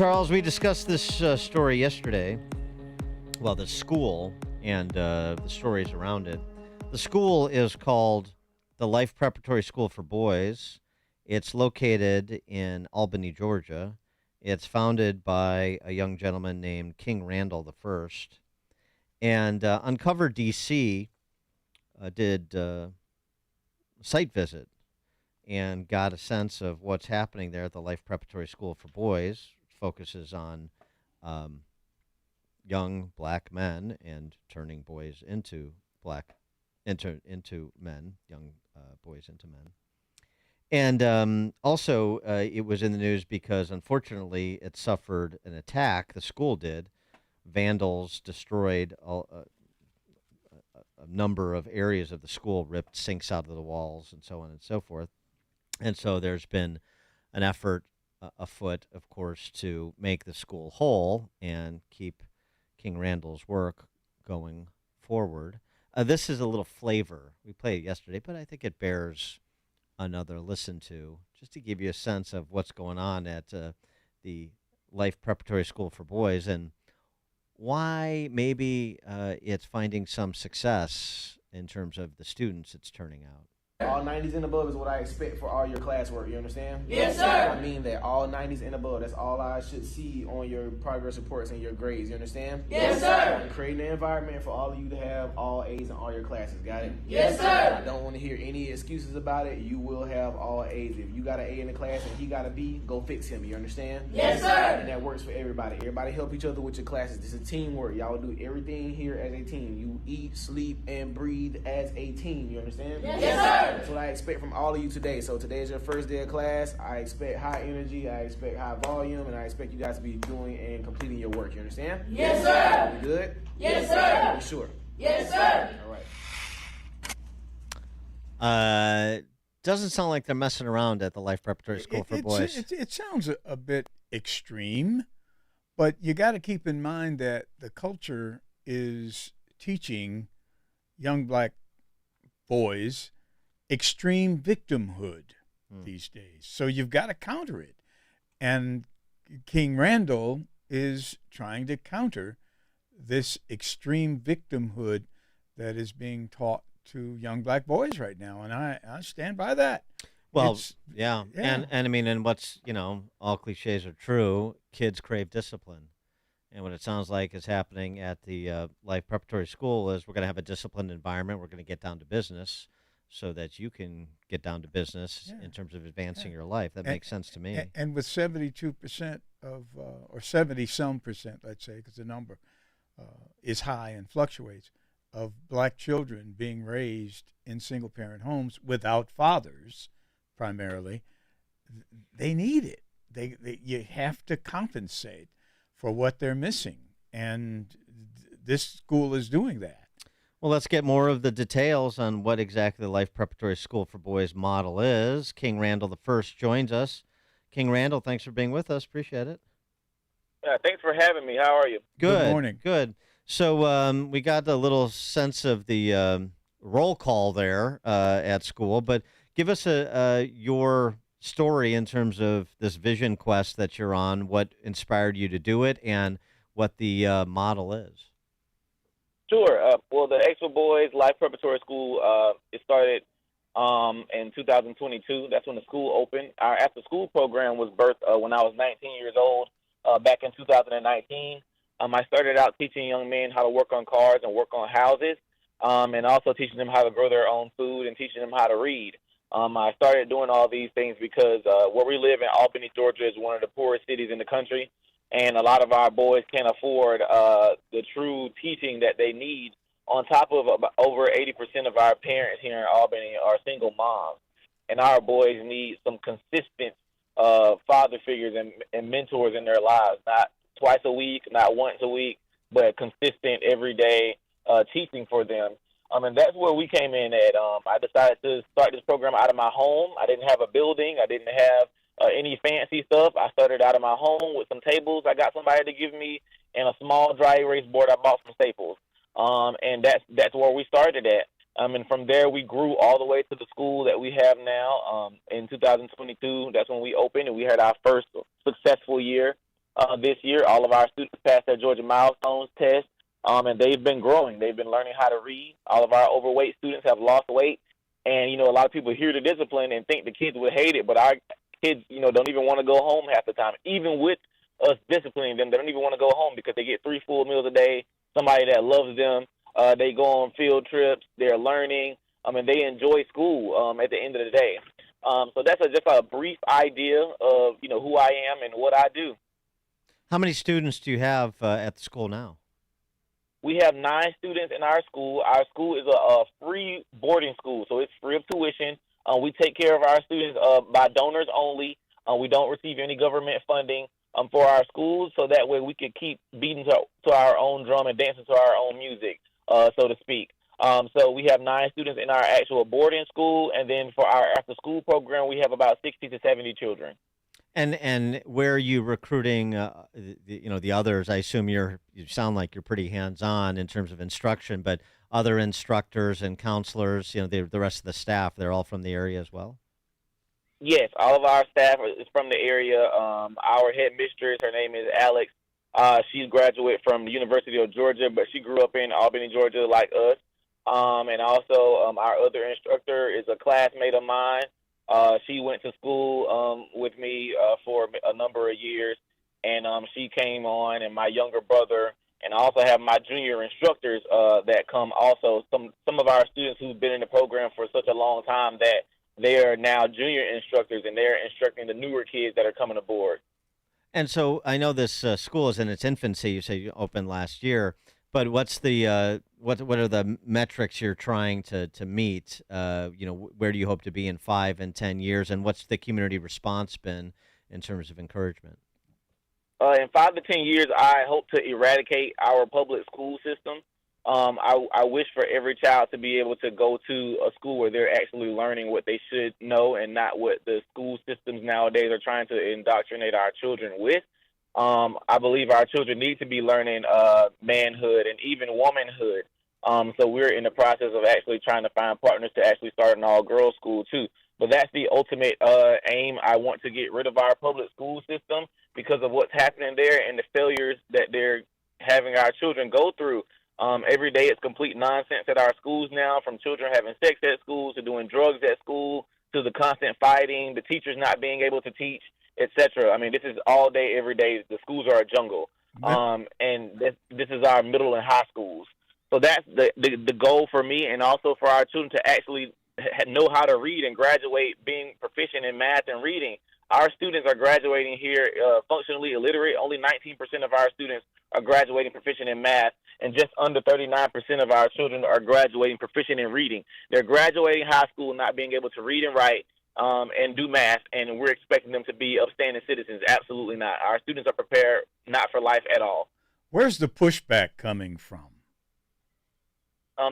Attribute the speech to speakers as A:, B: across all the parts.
A: Charles, we discussed this story yesterday. Well, the school and the stories around it. The school is called the Life Preparatory School for Boys. It's located in Albany, Georgia. It's founded by a young gentleman named King Randall the First. And Uncover DC did a site visit and got a sense of what's happening there at the Life Preparatory School for Boys. It focuses on young black men and turning boys into into men, young boys into men. And also, it was in the news because unfortunately it suffered an attack. The school did. Vandals destroyed a number of areas of the school, ripped sinks out of the walls, and so on and so forth. And so there's been an effort afoot, of course, to make the school whole and keep King Randall's work going forward. This is a little flavor. We played it yesterday, but I think it bears another listen to, just to give you a sense of what's going on at the Life Preparatory School for Boys and why maybe it's finding some success in terms of the students it's turning out.
B: All 90s and above is what I expect for all your classwork, you understand?
C: Yes, sir.
B: I mean that all 90s and above, that's all I should see on your progress reports and your grades, you understand?
C: Yes, sir.
B: I'm creating an environment for all of you to have all A's in all your classes, got it?
C: Yes, sir.
B: I don't want to hear any excuses about it. You will have all A's. If you got an A in the class and he got a B, go fix him, you understand?
C: Yes, sir.
B: And that works for everybody. Everybody help each other with your classes. This is teamwork. Y'all do everything here as a team. You eat, sleep, and breathe as a team, you understand?
C: Yes, sir.
B: That's what I expect from all of you today. So today is your first day of class. I expect high energy, I expect high volume, and I expect you guys to be doing and completing your work. You understand?
C: Yes, sir.
B: You good?
C: Yes, sir.
B: You sure?
C: Yes, sir.
B: All right.
A: Doesn't sound like they're messing around at the Life Preparatory School for Boys.
D: It sounds a bit extreme, but you got to keep in mind that the culture is teaching young black boys extreme victimhood these days. So you've got to counter it. And King Randall is trying to counter this extreme victimhood that is being taught to young black boys right now. And I stand by that.
A: Well, yeah. And I mean, and what's, all cliches are true, kids crave discipline. And what it sounds like is happening at the Life Preparatory School is we're going to have a disciplined environment. We're going to get down to business so that you can get down to business in terms of advancing your life. That makes sense to me.
D: And with 72% of, or 70-some percent, let's say, because the number is high and fluctuates, of black children being raised in single-parent homes without fathers, primarily, they need it. You have to compensate for what they're missing, and this school is doing that.
A: Well, let's get more of the details on what exactly the Life Preparatory School for Boys model is. King Randall the First joins us. King Randall, thanks for being with us. Appreciate it.
E: Thanks for having me. How are you?
A: Good
D: morning.
A: Good. So we got a little sense of the roll call there at school, but give us your story in terms of this vision quest that you're on, what inspired you to do it, and what the model is.
E: Sure. Well, the Expo Boys Life Preparatory School, it started in 2022. That's when the school opened. Our after-school program was birthed when I was 19 years old back in 2019. I started out teaching young men how to work on cars and work on houses, and also teaching them how to grow their own food and teaching them how to read. I started doing all these things because where we live in Albany, Georgia, is one of the poorest cities in the country. And a lot of our boys can't afford the true teaching that they need. On top of over 80% of our parents here in Albany are single moms. And our boys need some consistent father figures and mentors in their lives, not twice a week, not once a week, but consistent everyday teaching for them. And that's where we came in at. I decided to start this program out of my home. I didn't have a building. I didn't have any fancy stuff. I started out of my home with some tables I got somebody to give me and a small dry erase board I bought from Staples. And that's where we started at. And from there, we grew all the way to the school that we have now. In 2022, that's when we opened, and we had our first successful year. this year. All of our students passed their Georgia Milestones test, and they've been growing. They've been learning how to read. All of our overweight students have lost weight. And, a lot of people hear the discipline and think the kids would hate it, but our kids, don't even want to go home half the time. Even with us disciplining them, they don't even want to go home because they get 3 full meals a day, somebody that loves them. They go on field trips. They're learning. And they enjoy school at the end of the day. So that's just a brief idea of, who I am and what I do.
A: How many students do you have at the school now?
E: We have 9 students in our school. Our school is a free boarding school, so it's free of tuition. We take care of our students by donors only. We don't receive any government funding for our schools, so that way we can keep beating to our own drum and dancing to our own music, so to speak. So we have 9 students in our actual boarding school, and then for our after-school program, we have about 60 to 70 children.
A: And where are you recruiting, the others? I assume you sound like you're pretty hands-on in terms of instruction, but other instructors and counselors, the rest of the staff, they're all from the area as well?
E: Yes, all of our staff is from the area. Our head mistress, her name is Alex. She's a graduate from the University of Georgia, but she grew up in Albany, Georgia, like us. And also our other instructor is a classmate of mine. She went to school with me for a number of years, and she came on, and my younger brother, and I also have my junior instructors that come also. Some of our students who've been in the program for such a long time that they are now junior instructors, and they're instructing the newer kids that are coming aboard.
A: And so I know this school is in its infancy. You say you opened last year, but what's the what are the metrics you're trying to meet? Where do you hope to be in 5 and 10 years, and what's the community response been in terms of encouragement?
E: In 5 to 10 years, I hope to eradicate our public school system. I wish for every child to be able to go to a school where they're actually learning what they should know and not what the school systems nowadays are trying to indoctrinate our children with. I believe our children need to be learning manhood and even womanhood. So we're in the process of actually trying to find partners to actually start an all-girls school, too. But that's the ultimate aim. I want to get rid of our public school system because of what's happening there and the failures that they're having our children go through. Every day it's complete nonsense at our schools now, from children having sex at school to doing drugs at school to the constant fighting, the teachers not being able to teach, etc. I mean, this is all day, every day. The schools are a jungle. And this is our middle and high schools. So that's the goal for me, and also for our children to actually know how to read and graduate being proficient in math and reading. Our students are graduating here functionally illiterate. Only 19% of our students are graduating proficient in math, and just under 39% of our children are graduating proficient in reading. They're graduating high school not being able to read and write and do math, and we're expecting them to be upstanding citizens. Absolutely not. Our students are prepared not for life at all.
D: Where's the pushback coming from?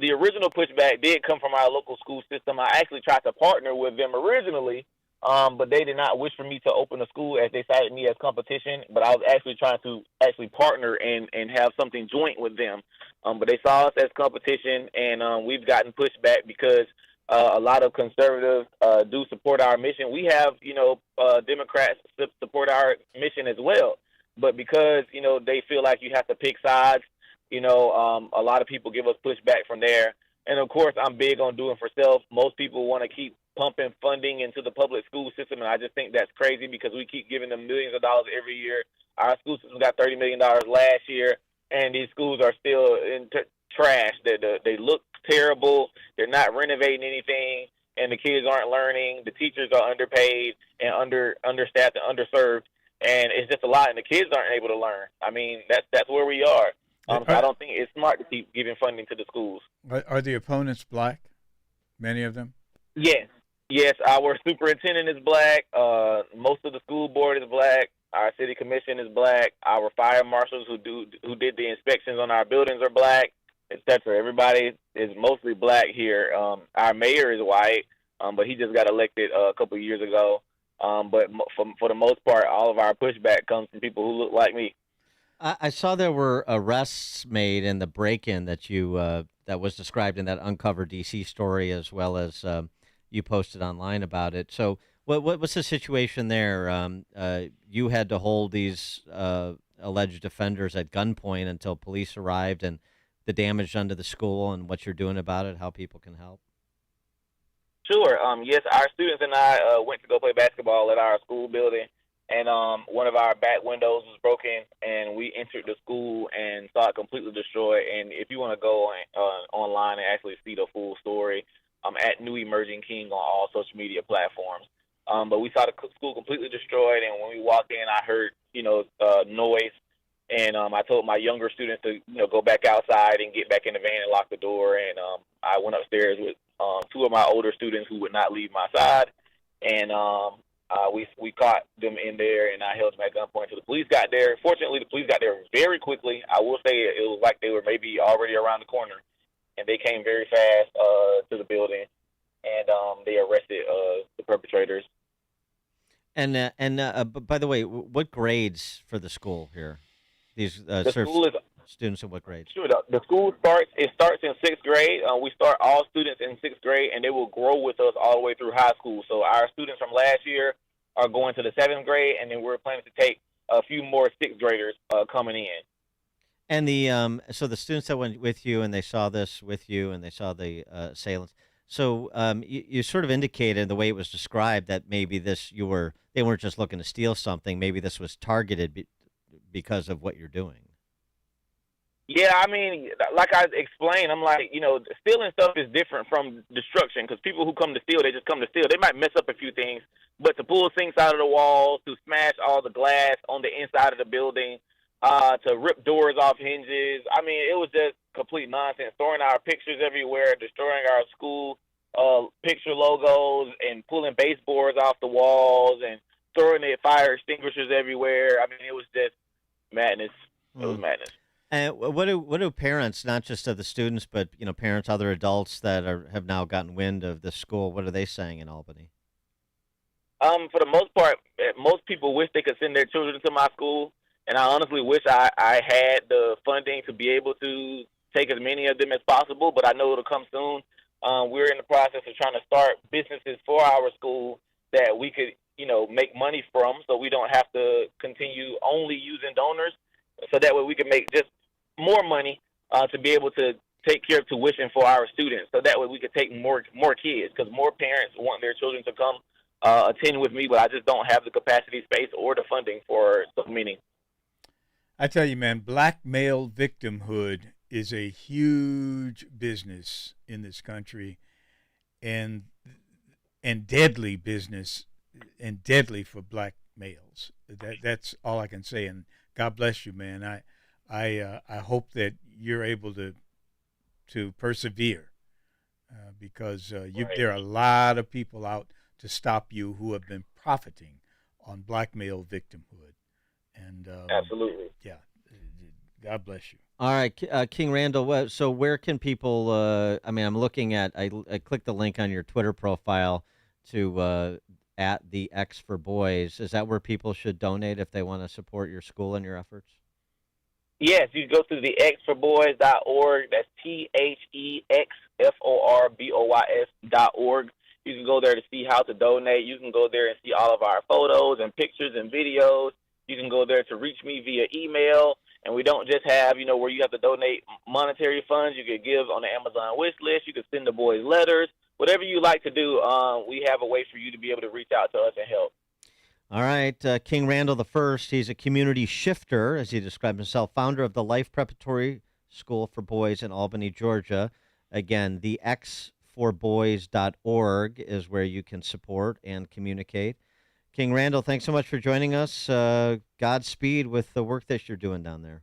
E: The original pushback did come from our local school system. I actually tried to partner with them originally, but they did not wish for me to open a school as they cited me as competition. But I was actually trying to partner and have something joint with them. But they saw us as competition, and we've gotten pushback because a lot of conservatives do support our mission. We have, Democrats support our mission as well. But because, they feel like you have to pick sides, a lot of people give us pushback from there. And, of course, I'm big on doing for self. Most people want to keep pumping funding into the public school system, and I just think that's crazy because we keep giving them millions of dollars every year. Our school system got $30 million last year, and these schools are still in trash. They look terrible. They're not renovating anything, and the kids aren't learning. The teachers are underpaid and understaffed and underserved, and it's just a lot, and the kids aren't able to learn. I mean, that's where we are. So I don't think it's smart to keep giving funding to the schools.
D: Are the opponents black? Many of them?
E: Yes, our superintendent is black. Most of the school board is black. Our city commission is black. Our fire marshals who did the inspections on our buildings are black, etc. Everybody is mostly black here. Our mayor is white, but he just got elected a couple of years ago. But for the most part, all of our pushback comes from people who look like me.
A: I saw there were arrests made in the break-in that that was described in that Uncover DC story, as well as you posted online about it. So What's the situation there? You had to hold these alleged offenders at gunpoint until police arrived, and the damage done to the school, and what you're doing about it, how people can help.
E: Sure. Yes, our students and I went to go play basketball at our school building, and one of our back windows was broken, and we entered the school and saw it completely destroyed. And if you want to go online and actually see the full story, at New Emerging King on all social media platforms. But we saw the school completely destroyed, and when we walked in, I heard, noise, and I told my younger students to, go back outside and get back in the van and lock the door, and I went upstairs with two of my older students who would not leave my side, and we caught them in there, and I held them at gunpoint until the police got there. Fortunately, the police got there very quickly. I will say it was like they were maybe already around the corner, and they came very fast to the building, and they arrested the perpetrators.
A: And by the way, what grades for the school here? These
E: The school is
A: students in what grades?
E: sure. The school starts in sixth grade. We start all students in sixth grade, and they will grow with us all the way through high school. So our students from last year are going to the seventh grade, and then we're planning to take a few more sixth graders coming in.
A: And so the students that went with you and they saw this with you and they saw the assailants. So you sort of indicated the way it was described that maybe they weren't just looking to steal something. Maybe this was targeted because of what you're doing.
E: Yeah, I mean, like I explained, I'm like, stealing stuff is different from destruction, because people who come to steal, they just come to steal. They might mess up a few things, but to pull sinks out of the walls, to smash all the glass on the inside of the building, to rip doors off hinges, I mean, it was just complete nonsense. Throwing our pictures everywhere, destroying our school picture logos, and pulling baseboards off the walls, and throwing the fire extinguishers everywhere. I mean, it was just madness. It was madness.
A: And what do parents, not just of the students, but parents, other adults that have now gotten wind of this school, what are they saying in Albany?
E: For the most part, most people wish they could send their children to my school, and I honestly wish I had the funding to be able to take as many of them as possible, but I know it'll come soon. We're in the process of trying to start businesses for our school that we could, make money from, so we don't have to continue only using donors, so that way we can make just more money to be able to take care of tuition for our students, so that way we could take more kids, because more parents want their children to come attend with me, but I just don't have the capacity, space, or the funding for so many.
D: I tell you, man, black male victimhood is a huge business in this country, and deadly business, and deadly for black males. That's all I can say. And God bless you, man. I hope that you're able to persevere, because there are a lot of people out to stop you who have been profiting on black male victimhood. And
E: Absolutely.
D: Yeah, God bless you.
A: All right, King Randall. So where can people? I'm looking at. I clicked the link on your Twitter profile to at the X for Boys. Is that where people should donate if they want to support your school and your efforts?
E: Yes, you go to the xforboys.org. That's THEXFORBOYS.org. You can go there to see how to donate. You can go there and see all of our photos and pictures and videos. You can go there to reach me via email. And we don't just have, where you have to donate monetary funds. You could give on the Amazon wish list. You could send the boys letters. Whatever you like to do, we have a way for you to be able to reach out to us and help.
A: All right, King Randall the First. He's a community shifter, as he described himself, founder of the Life Preparatory School for Boys in Albany, Georgia. Again, the xforboys.org is where you can support and communicate. King Randall, thanks so much for joining us. Godspeed with the work that you're doing down there.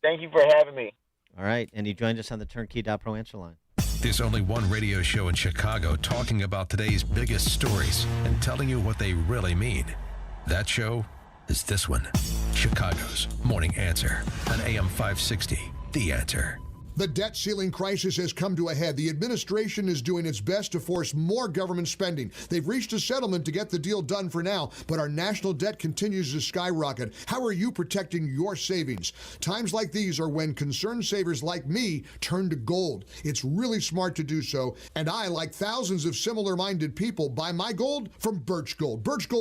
E: Thank you for having me.
A: All right, and he joined us on the Turnkey.pro answer line.
F: There's only one radio show in Chicago talking about today's biggest stories and telling you what they really mean. That show is this one, Chicago's Morning Answer on AM 560, The Answer.
G: The debt ceiling crisis has come to a head. The administration is doing its best to force more government spending. They've reached a settlement to get the deal done for now, but our national debt continues to skyrocket. How are you protecting your savings? Times like these are when concerned savers like me turn to gold. It's really smart to do so, and I, like thousands of similar-minded people, buy my gold from Birch Gold. Birch Gold